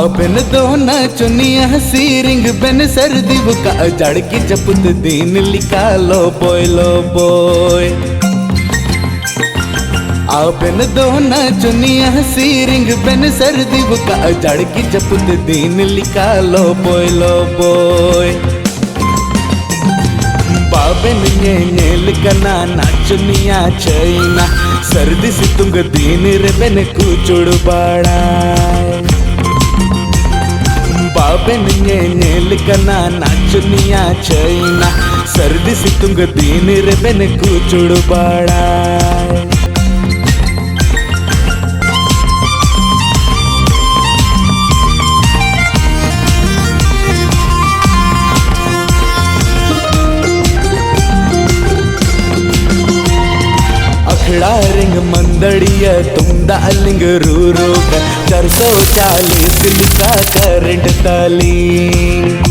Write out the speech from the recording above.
आबेन दो नाचोनिया shearing Ben सर्दी बुका जड़ की जपुत दिन लिखा लो बोय आबेन दो नाचोनिया सीरिंग बेन सर्दी बुका जड़ की जपुत दिन लिखा लो बोय बाबेन नेल कना नाचोनिया चैना सर्दी सितुंग दिन रे बेन कुचुड़ बाड़ा बाबेन नेल कना नाचोनिया चैना सर्दी सितुंग दिन रे बेन कुचुड़ बाड़ा अखड़ा रिंग मंदड़िया तुम दालिंग रू 440 लिखा करंट ताली